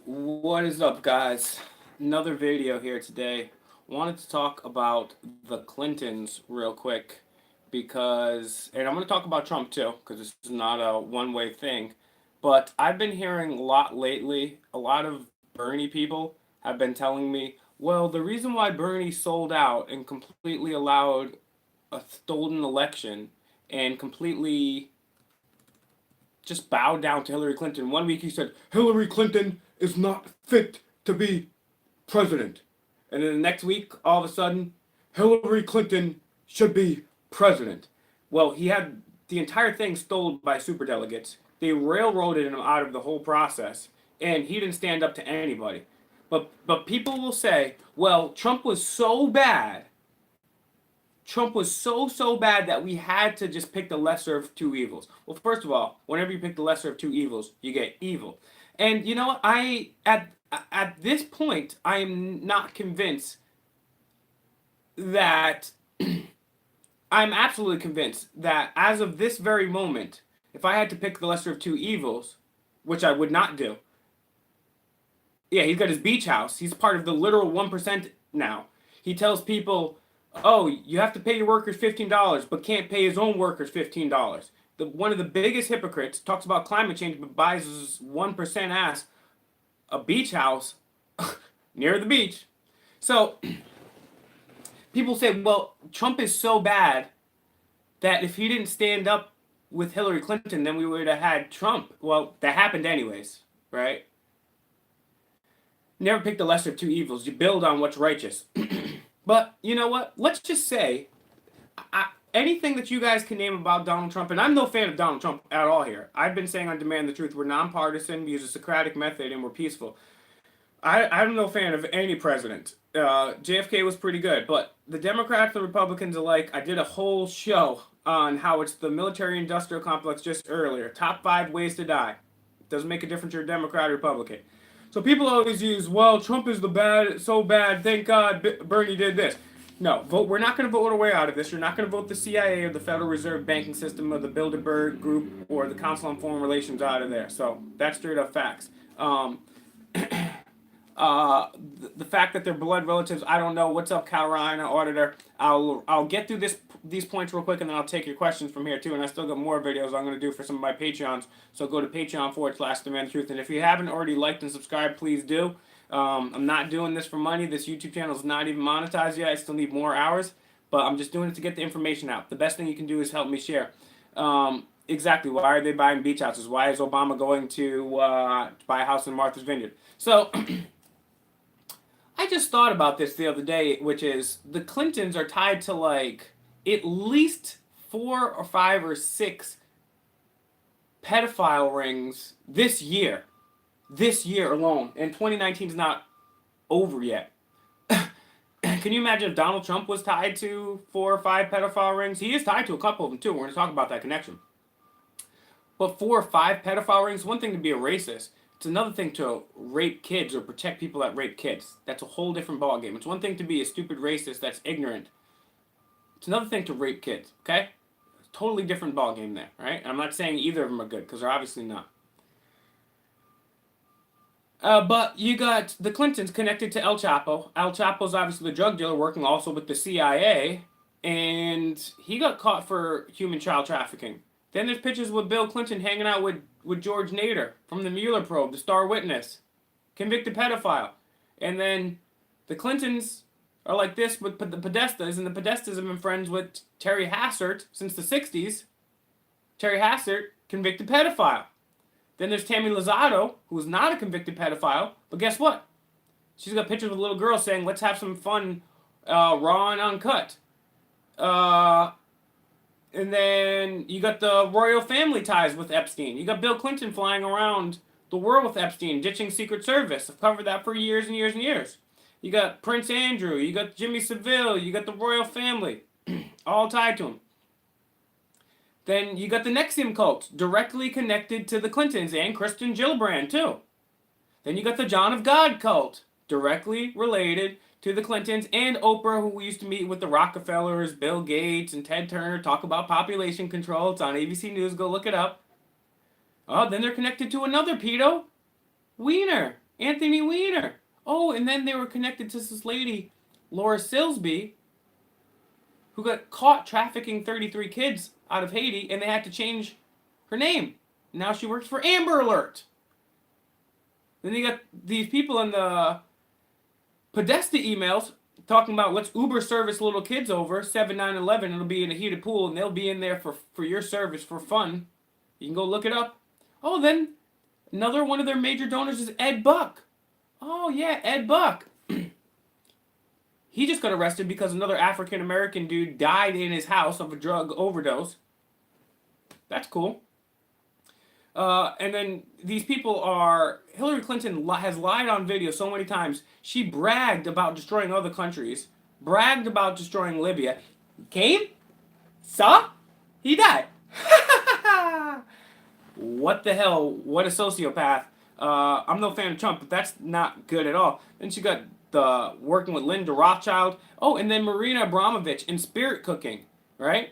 What is up, guys? Another video here today. Wanted to talk about the Clintons real quick and I'm going to talk about Trump too, because this is not a one-way thing. But I've been hearing a lot lately, a lot of Bernie people have been telling me, well, the reason why Bernie sold out and completely allowed a stolen election and completely just bowed down to Hillary Clinton. One week he said, Hillary Clinton is not fit to be president. And then the next week, all of a sudden, Hillary Clinton should be president. Well, he had the entire thing stolen by superdelegates. They railroaded him out of the whole process, and he didn't stand up to anybody. But people will say, well, Trump was so bad. Trump was so bad that we had to just pick the lesser of two evils. Well, first of all, whenever you pick the lesser of two evils, you get evil. And you know what? At this point, I am not convinced that I'm absolutely convinced that as of this very moment, if I had to pick the lesser of two evils, which I would not do, yeah, he's got his beach house. He's part of the literal 1% now. He tells people, oh, you have to pay your workers $15, but can't pay his own workers $15. One of the biggest hypocrites talks about climate change, but buys his 1% ass a beach house near the beach. So people say, well, Trump is so bad that if he didn't stand up with Hillary Clinton, then we would have had Trump. Well, that happened anyways, right? Never pick the lesser of two evils. You build on what's righteous. But you know what? Let's just say anything that you guys can name about Donald Trump, and I'm no fan of Donald Trump at all here. I've been saying on Demand the Truth, we're nonpartisan, we use a Socratic method, and we're peaceful. I'm no fan of any president. JFK was pretty good, but the Democrats and Republicans alike, I did a whole show on how it's the military-industrial complex just earlier. Top 5 ways to die. Doesn't make a difference you're a Democrat or Republican. So people always use, well, Trump is so bad, thank God Bernie did this. No, we're not going to vote our way out of this. You're not going to vote the CIA or the Federal Reserve Banking System or the Bilderberg Group or the Council on Foreign Relations out of there. So that's straight up facts. The fact that they're blood relatives, I don't know. What's up, Carolina Auditor? I'll get through these points real quick, and then I'll take your questions from here too. And I still got more videos I'm going to do for some of my Patreons. So go to Patreon/Demand Truth. And if you haven't already liked and subscribed, please do. I'm not doing this for money. This YouTube channel is not even monetized yet. I still need more hours, but I'm just doing it to get the information out. The best thing you can do is help me share. Exactly. Why are they buying beach houses? Why is Obama going to buy a house in Martha's Vineyard? So. I just thought about this the other day, which is the Clintons are tied to like at least 4 or 5 or 6 pedophile rings this year. This year alone. And 2019 is not over yet. Can you imagine if Donald Trump was tied to 4 or 5 pedophile rings? He is tied to a couple of them too. We're going to talk about that connection. But 4 or 5 pedophile rings, one thing to be a racist. It's another thing to rape kids or protect people that rape kids. That's a whole different ballgame. It's one thing to be a stupid racist that's ignorant. It's another thing to rape kids, okay? Totally different ballgame there, right? And I'm not saying either of them are good, because they're obviously not. But you got the Clintons connected to El Chapo. El Chapo's obviously the drug dealer working also with the CIA, and he got caught for human child trafficking. Then there's pictures with Bill Clinton hanging out with George Nader from the Mueller probe, the star witness, convicted pedophile. And then the Clintons are like this with the Podestas, and the Podestas have been friends with Terry Hassert since the 60s. Terry Hassert, convicted pedophile. Then there's Tammy Lozado, who is not a convicted pedophile, but guess what? She's got pictures of a little girl saying, let's have some fun, raw and uncut. And then you got the royal family ties with Epstein. You got Bill Clinton flying around the world with Epstein, ditching Secret Service. I've covered that for years and years and years. You got Prince Andrew. You got Jimmy Savile. You got the royal family. All tied to him. Then you got the NXIVM cult, directly connected to the Clintons and Kristen Gillibrand, too. Then you got the John of God cult, directly related to the Clintons and Oprah, who we used to meet with the Rockefellers, Bill Gates, and Ted Turner, talk about population control. It's on ABC News. Go look it up. Oh, then they're connected to another pedo, Weiner, Anthony Weiner. Oh, and then they were connected to this lady, Laura Silsby, who got caught trafficking 33 kids out of Haiti, and they had to change her name. Now she works for Amber Alert. Then you got these people in the Podesta emails talking about let's Uber service little kids over 7, 9, 11. It'll be in a heated pool, and they'll be in there for your service for fun. You can go look it up. Oh, then another one of their major donors is Ed Buck. Oh yeah, Ed Buck. He just got arrested because another African American dude died in his house of a drug overdose. That's cool. And then these people are... Hillary Clinton has lied on video so many times. She bragged about destroying other countries. Bragged about destroying Libya. Came? Saw? He died. What the hell? What a sociopath. I'm no fan of Trump, but that's not good at all. Then she got the working with Linda Rothschild. Oh, and then Marina Abramovich in spirit cooking, right?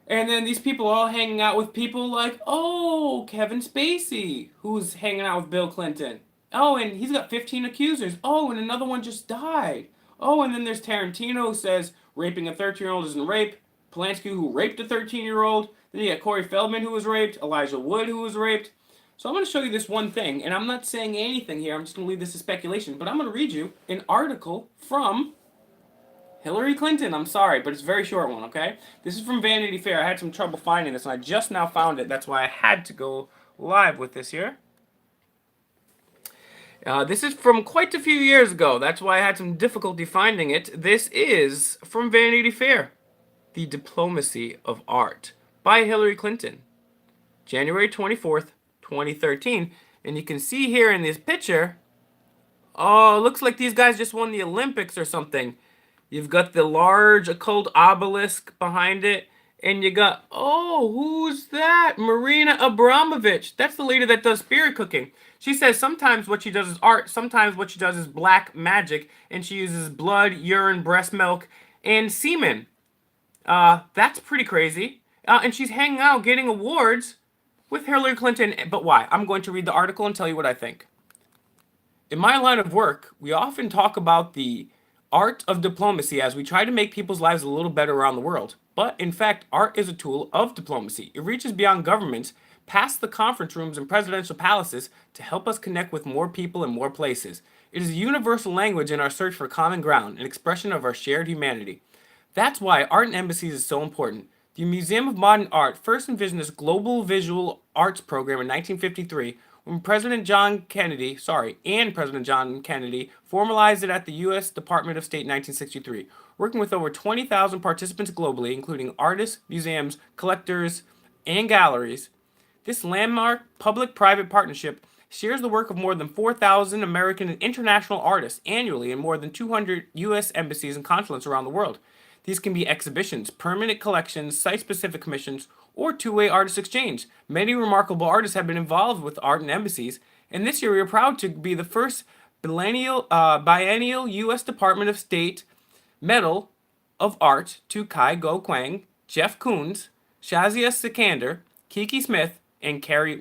And then these people all hanging out with people like, oh, Kevin Spacey, who's hanging out with Bill Clinton. Oh, and he's got 15 accusers. Oh, and another one just died. Oh, and then there's Tarantino who says raping a 13-year-old isn't rape. Polanski who raped a 13-year-old. Then you got Corey Feldman who was raped. Elijah Wood who was raped. So I'm going to show you this one thing, and I'm not saying anything here. I'm just going to leave this to speculation. But I'm going to read you an article from Hillary Clinton. I'm sorry, but it's a very short one, okay? This is from Vanity Fair. I had some trouble finding this, and I just now found it. That's why I had to go live with this here. This is from quite a few years ago. That's why I had some difficulty finding it. This is from Vanity Fair. The Diplomacy of Art by Hillary Clinton. January 24th, 2013. And you can see here in this picture, oh, it looks like these guys just won the Olympics or something. You've got the large occult obelisk behind it. And you got, oh, who's that? Marina Abramovich. That's the lady that does spirit cooking. She says sometimes what she does is art. Sometimes what she does is black magic. And she uses blood, urine, breast milk, and semen. That's pretty crazy. And she's hanging out getting awards with Hillary Clinton. But why? I'm going to read the article and tell you what I think. In my line of work, we often talk about the art of diplomacy as we try to make people's lives a little better around the world. But in fact, art is a tool of diplomacy. It reaches beyond governments, past the conference rooms and presidential palaces to help us connect with more people in more places. It is a universal language in our search for common ground, an expression of our shared humanity. That's why art in embassies is so important. The Museum of Modern Art first envisioned this global visual arts program in 1953 when President John Kennedy formalized it at the U.S. Department of State in 1963, working with over 20,000 participants globally, including artists, museums, collectors, and galleries. This landmark public-private partnership shares the work of more than 4,000 American and international artists annually in more than 200 U.S. embassies and consulates around the world. These can be exhibitions, permanent collections, site-specific commissions, or two-way artist exchange. Many remarkable artists have been involved with art in embassies, and this year we are proud to be the first biennial U.S. Department of State Medal of Art to Kai Go Kwang, Jeff Koons, Shazia Sikander, Kiki Smith, and Carrie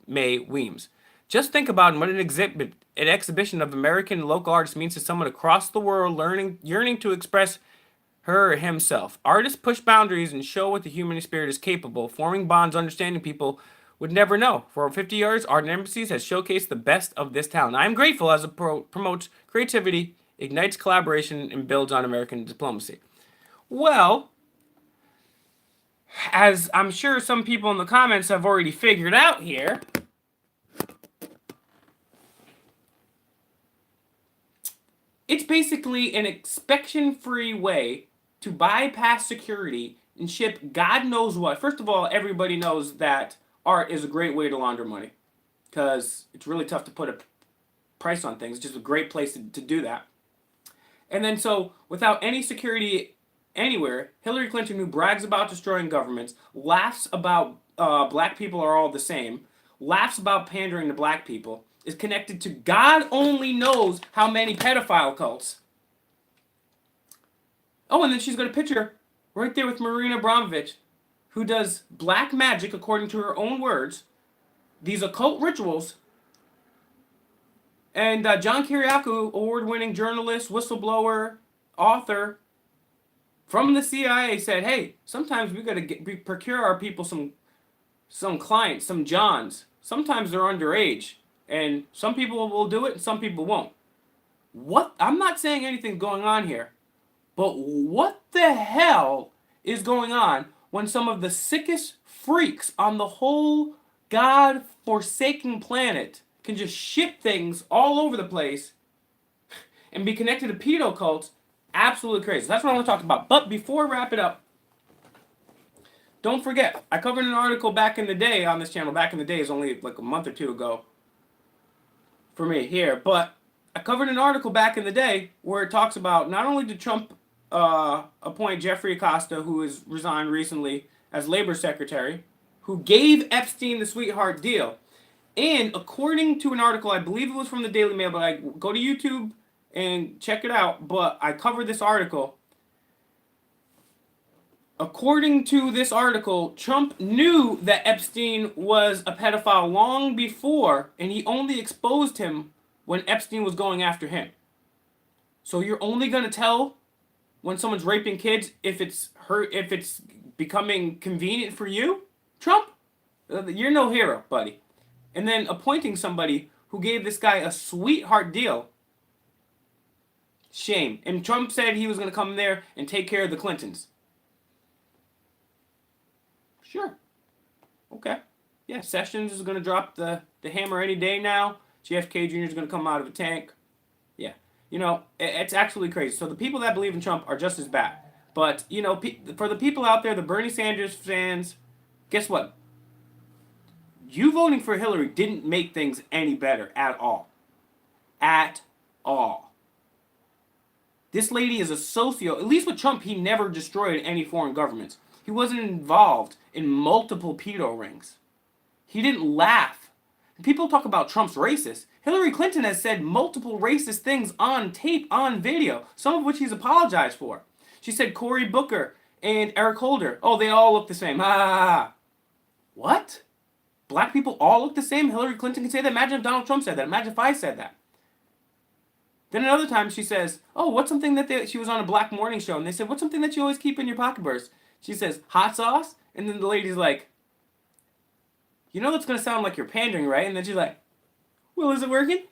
Mae Weems. Just think about what an exhibition of American local artists means to someone across the world yearning to express her or himself. Artists push boundaries and show what the human spirit is capable, forming bonds understanding people would never know. For over 50 years, Art in Embassies has showcased the best of this talent. I am grateful as it promotes creativity, ignites collaboration, and builds on American diplomacy. Well, as I'm sure some people in the comments have already figured out here, it's basically an inspection-free way to bypass security and ship God knows what. First of all, everybody knows that art is a great way to launder money because it's really tough to put a price on things. It's just a great place to do that. And then so without any security anywhere, Hillary Clinton, who brags about destroying governments, laughs about black people are all the same, laughs about pandering to black people, is connected to God only knows how many pedophile cults. Oh, and then she's got a picture right there with Marina Abramovich, who does black magic, according to her own words, these occult rituals, And John Kiriakou, award-winning journalist, whistleblower, author from the CIA, said, "Hey, sometimes we gotta procure our people some clients, some Johns. Sometimes they're underage, and some people will do it, and some people won't." What? I'm not saying anything's going on here, but what the hell is going on when some of the sickest freaks on the whole God-forsaken planet can just ship things all over the place and be connected to pedo cults? Absolutely crazy. That's what I want to talk about. But before I wrap it up, don't forget, I covered an article back in the day on this channel. Back in the day is only like a month or two ago for me here. But I covered an article back in the day where it talks about not only did Trump appoint Jeffrey Acosta, who has resigned recently, as labor secretary, who gave Epstein the sweetheart deal. And according to an article, I believe it was from the Daily Mail, but I go to YouTube and check it out. But I covered this article. According to this article, Trump knew that Epstein was a pedophile long before, and he only exposed him when Epstein was going after him. So you're only going to tell when someone's raping kids if it's becoming convenient for you, Trump? You're no hero, buddy. And then appointing somebody who gave this guy a sweetheart deal. Shame. And Trump said he was going to come there and take care of the Clintons. Sure. Okay. Yeah, Sessions is going to drop the hammer any day now. JFK Jr. is going to come out of a tank. Yeah. You know, it's actually crazy. So the people that believe in Trump are just as bad. But, you know, for the people out there, the Bernie Sanders fans, guess what? You voting for Hillary didn't make things any better at all. At all. This lady is a socio. At least with Trump, he never destroyed any foreign governments. He wasn't involved in multiple pedo rings. He didn't laugh. People talk about Trump's racist. Hillary Clinton has said multiple racist things on tape, on video, some of which he's apologized for. She said Cory Booker and Eric Holder, oh, they all look the same. What? Black people all look the same? Hillary Clinton can say that? Imagine if Donald Trump said that. Imagine if I said that. Then another time she says, oh, what's something that she was on a black morning show, and they said, what's something that you always keep in your pocketpurse? She says, hot sauce? And then the lady's like, you know that's going to sound like you're pandering, right? And then she's like, well, is it working?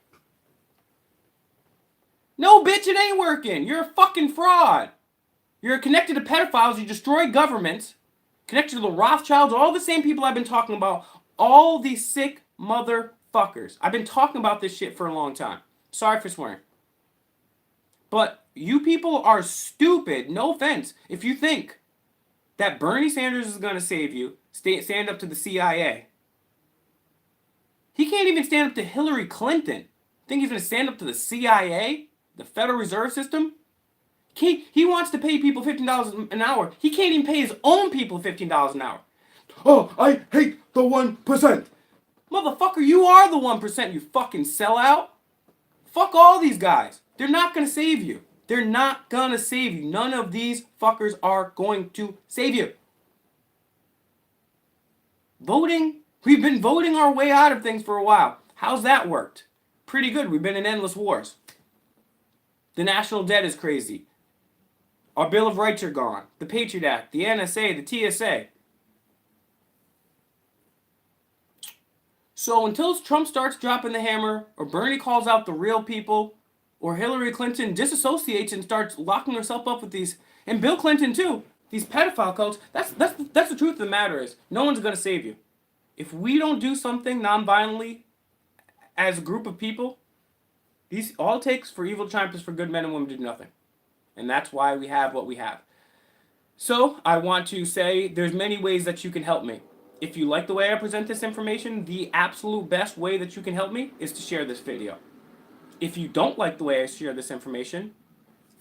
No, bitch, it ain't working. You're a fucking fraud. You're connected to pedophiles. You destroy governments. Connected to the Rothschilds. All the same people I've been talking about. All these sick motherfuckers. I've been talking about this shit for a long time. Sorry for swearing. But you people are stupid. No offense. If you think that Bernie Sanders is going to save you, stand up to the CIA. He can't even stand up to Hillary Clinton. Think he's going to stand up to the CIA? The Federal Reserve System? He wants to pay people $15 an hour. He can't even pay his own people $15 an hour. Oh, I hate the 1%. Motherfucker, you are the 1%, you fucking sellout. Fuck all these guys. They're not going to save you. They're not going to save you. None of these fuckers are going to save you. Voting. We've been voting our way out of things for a while. How's that worked? Pretty good. We've been in endless wars. The national debt is crazy. Our Bill of Rights are gone. The Patriot Act, the NSA, the TSA. So until Trump starts dropping the hammer, or Bernie calls out the real people, or Hillary Clinton disassociates and starts locking herself up with these, and Bill Clinton too, these pedophile cults, that's the truth of the matter is, no one's going to save you. If we don't do something non-violently as a group of people, all it takes for evil to triumph is for good men and women to do nothing. And that's why we have what we have. So I want to say there's many ways that you can help me. If you like the way I present this information, the absolute best way that you can help me is to share this video. If you don't like the way I share this information,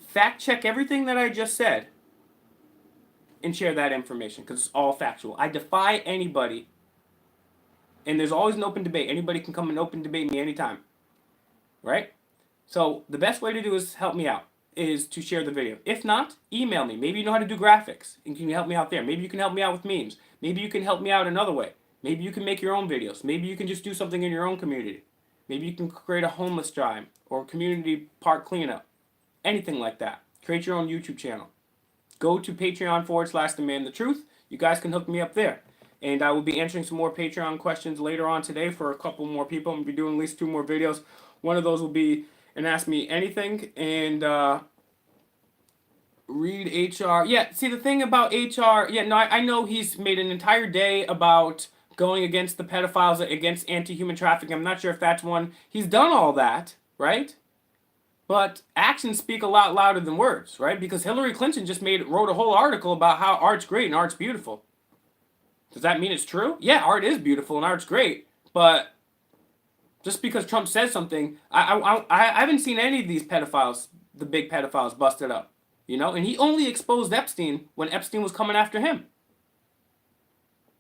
fact check everything that I just said and share that information because it's all factual. I defy anybody, and there's always an open debate. Anybody can come and open debate me anytime, right? So the best way to do is help me out, is to share the video. If not, email me. Maybe you know how to do graphics and can you help me out there. Maybe you can help me out with memes. Maybe you can help me out another way. Maybe you can make your own videos. Maybe you can just do something in your own community. Maybe you can create a homeless drive or community park cleanup. Anything like that. Create your own YouTube channel. Go to Patreon/Demand the Truth. You guys can hook me up there. And I will be answering some more Patreon questions later on today for a couple more people. I'm going to be doing at least 2 more videos. One of those will be an Ask Me Anything and read HR. Yeah, see the thing about HR, yeah, no, I know he's made an entire day about going against the pedophiles, against anti-human trafficking. I'm not sure if that's one. He's done all that, right? But actions speak a lot louder than words, right? Because Hillary Clinton just wrote a whole article about how art's great and art's beautiful. Does that mean it's true? Yeah, art is beautiful and art's great, but just because Trump says something, I haven't seen any of these pedophiles, the big pedophiles, busted up. You know, and he only exposed Epstein when Epstein was coming after him.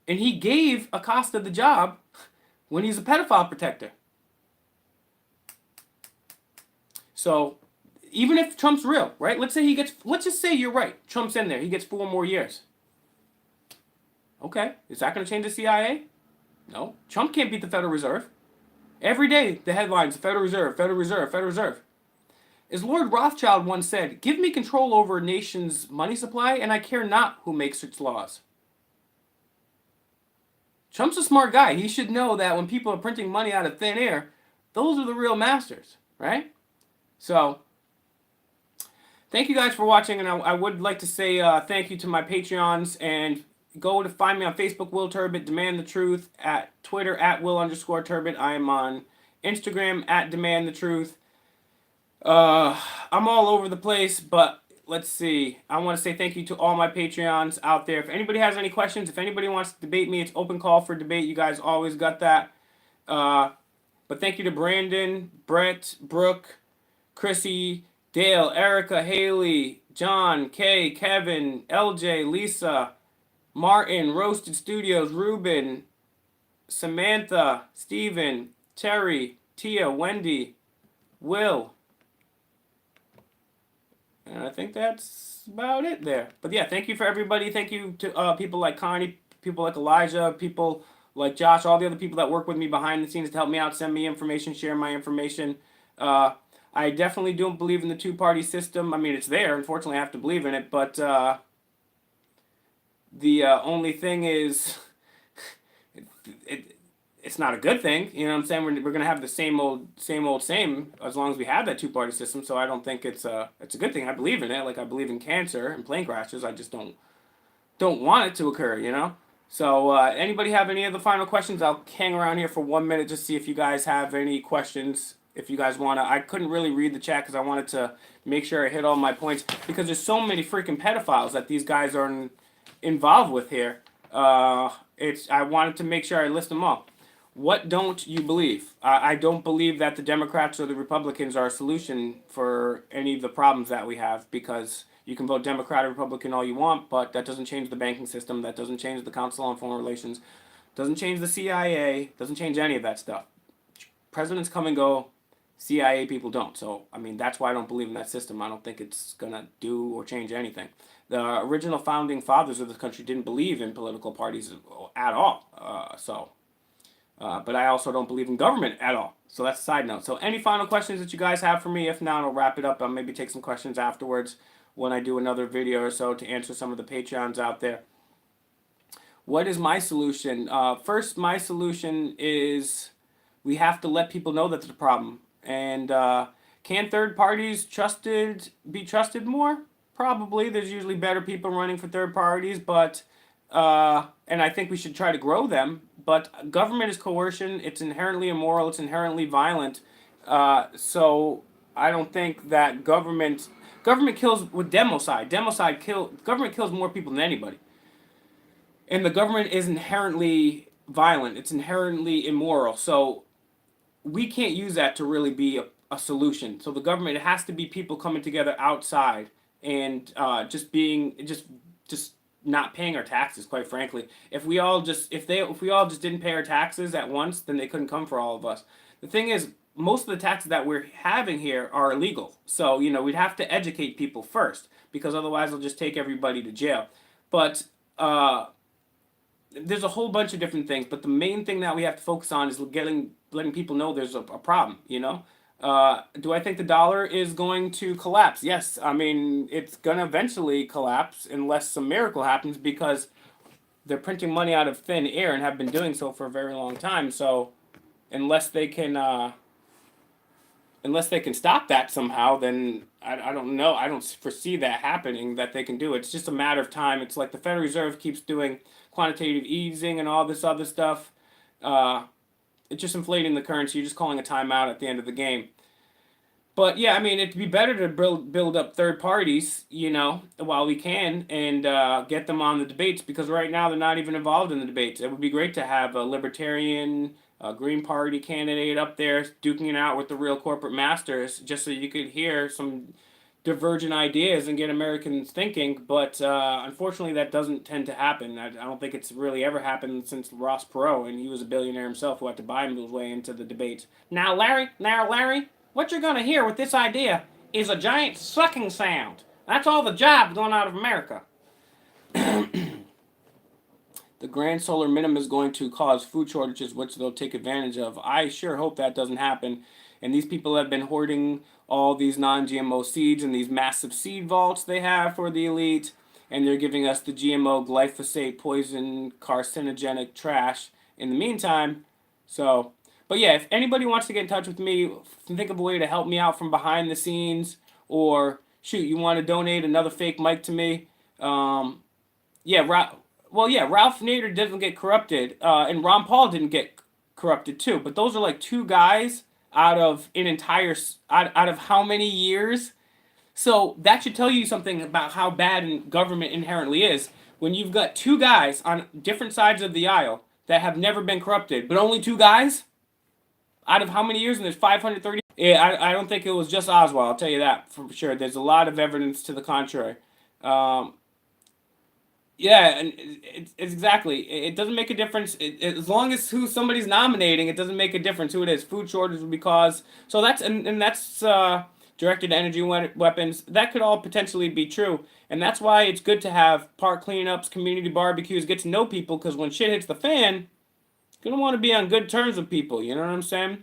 And he gave Acosta the job when he's a pedophile protector. So, even if Trump's real, right? Let's just say you're right. Trump's in there. He gets 4 more years. Okay, is that going to change the CIA? No. Trump can't beat the Federal Reserve. Every day, the headlines, Federal Reserve, Federal Reserve, Federal Reserve. As Lord Rothschild once said, give me control over a nation's money supply, and I care not who makes its laws. Trump's a smart guy. He should know that when people are printing money out of thin air, those are the real masters, right? So, thank you guys for watching, and I would like to say thank you to my Patreons, and go to find me on Facebook, Will Turbot, Demand the Truth, at Twitter, at Will_Turbot. I am on Instagram, at Demand the Truth. I'm all over the place, but let's see. I want to say thank you to all my Patreons out there. If anybody has any questions, if anybody wants to debate me, it's open call for debate. You guys always got that. But thank you to Brandon, Brett, Brooke, Chrissy, Dale, Erica, Haley, John, Kay, Kevin, LJ, Lisa, Martin, Roasted Studios, Ruben, Samantha, Steven, Terry, Tia, Wendy, Will. And I think that's about it there. But yeah, thank you for everybody. Thank you to people like Connie, people like Elijah, people like Josh, all the other people that work with me behind the scenes to help me out, send me information, share my information. I definitely don't believe in the 2-party system. I mean, it's there. Unfortunately, I have to believe in it. But the only thing is, it's not a good thing. You know what I'm saying? We're going to have the same as long as we have that 2-party system. So I don't think it's a good thing. I believe in it. Like I believe in cancer and plane crashes. I just don't want it to occur, you know? So anybody have any other final questions? I'll hang around here for 1 minute just to see if you guys have any questions. If you guys want to, I couldn't really read the chat because I wanted to make sure I hit all my points because there's so many freaking pedophiles that these guys are involved with here. I wanted to make sure I list them all. What don't you believe? I don't believe that the Democrats or the Republicans are a solution for any of the problems that we have, because you can vote Democrat or Republican all you want, but that doesn't change the banking system, that doesn't change the Council on Foreign Relations, doesn't change the CIA, doesn't change any of that stuff. Presidents come and go, CIA people don't. So, I mean, that's why I don't believe in that system. I don't think it's going to do or change anything. The original founding fathers of this country didn't believe in political parties at all. But I also don't believe in government at all. So that's a side note. So any final questions that you guys have for me? If not, I'll wrap it up. I'll maybe take some questions afterwards when I do another video or so to answer some of the Patreons out there. What is my solution? First, my solution is we have to let people know that there's a problem. And can third parties be trusted more? Probably. There's usually better people running for third parties, but and I think we should try to grow them. But government is coercion. It's inherently immoral. It's inherently violent. So I don't think that government kills with democide. Government kills more people than anybody. And the government is inherently violent. It's inherently immoral. So we can't use that to really be a solution. So the government, it has to be people coming together outside and just not paying our taxes, quite frankly. If we all just didn't pay our taxes at once, then they couldn't come for all of us. The thing is, most of the taxes that we're having here are illegal. So, you know, we'd have to educate people first, because otherwise they'll just take everybody to jail. But there's a whole bunch of different things, but the main thing that we have to focus on is getting letting people know there's a problem, you know? Do I think the dollar is going to collapse? Yes. I mean, it's going to eventually collapse unless some miracle happens because they're printing money out of thin air and have been doing so for a very long time. So unless they can stop that somehow, then I don't know. I don't foresee that happening, that they can do it. It's just a matter of time. It's like the Federal Reserve keeps doing quantitative easing and all this other stuff. It's just inflating the currency. You're just calling a timeout at the end of the game. But yeah, I mean, it'd be better to build up third parties, you know, while we can, and get them on the debates, because right now they're not even involved in the debates. It would be great to have a libertarian, Green Party candidate up there duking it out with the real corporate masters, just so you could hear some divergent ideas and get Americans thinking. But unfortunately, that doesn't tend to happen. I don't think it's really ever happened since Ross Perot, and he was a billionaire himself who had to buy his way into the debates. Now, Larry, what you're going to hear with this idea is a giant sucking sound. That's all the jobs going out of America. The grand solar minimum is going to cause food shortages, which they'll take advantage of. I sure hope that doesn't happen. And these people have been hoarding all these non-GMO seeds in these massive seed vaults they have for the elite. And they're giving us the GMO glyphosate poison carcinogenic trash in the meantime. So, but yeah, if anybody wants to get in touch with me, think of a way to help me out from behind the scenes, or shoot, you want to donate another fake mic to me, yeah, Ralph Nader doesn't get corrupted, and Ron Paul didn't get corrupted too. But those are like two guys out of out of how many years? So that should tell you something about how bad government inherently is. When you've got two guys on different sides of the aisle that have never been corrupted, but only two guys out of how many years? And there's 530. Yeah, I don't think it was just Oswald. I'll tell you that for sure. There's a lot of evidence to the contrary. Yeah, and it's exactly. It doesn't make a difference as long as who somebody's nominating. It doesn't make a difference who it is. Food shortage will be caused. So that's and that's directed energy weapons. That could all potentially be true, and that's why it's good to have park cleanups, community barbecues, get to know people. Because when shit hits the fan, you're gonna want to be on good terms with people. You know what I'm saying?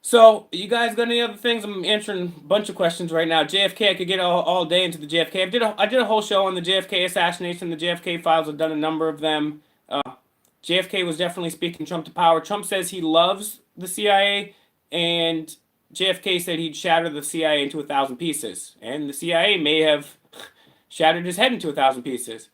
So, you guys got any other things? I'm answering a bunch of questions right now. JFK, I could get all day into the JFK. I did a whole show on the JFK assassination, the JFK files. I've done a number of them. JFK was definitely speaking Trump to power. Trump says he loves the CIA, and JFK said he'd shatter the CIA into 1,000 pieces. And the CIA may have shattered his head into 1,000 pieces.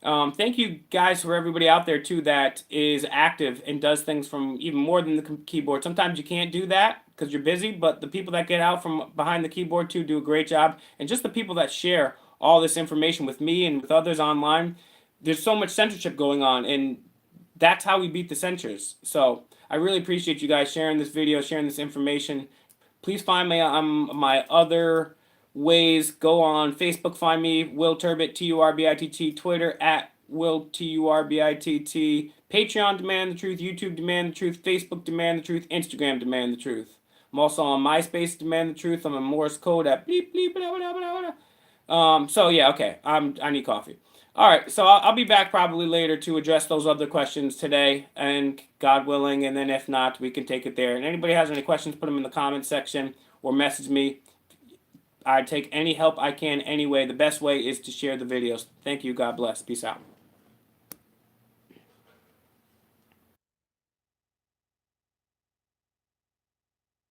Thank you guys for everybody out there too that is active and does things from even more than the keyboard. Sometimes you can't do that because you're busy, but the people that get out from behind the keyboard too do a great job. And just the people that share all this information with me and with others online, there's so much censorship going on, and that's how we beat the censors. So I really appreciate you guys sharing this video, sharing this information. Please find me on my other ways. Go on Facebook, find me, Will Turbitt, Turbitt, Twitter at Will Turbitt, Patreon Demand the Truth, YouTube Demand the Truth, Facebook Demand the Truth, Instagram Demand the Truth. I'm also on MySpace Demand the Truth. I'm on Morse code at bleep bleep blah, blah, blah, blah. So yeah, okay. I need coffee. All right, so I'll be back probably later to address those other questions today, and God willing, and then if not, we can take it there. And anybody has any questions, put them in the comment section or message me. I take any help I can anyway. The best way is to share the videos. Thank you. God bless. Peace out.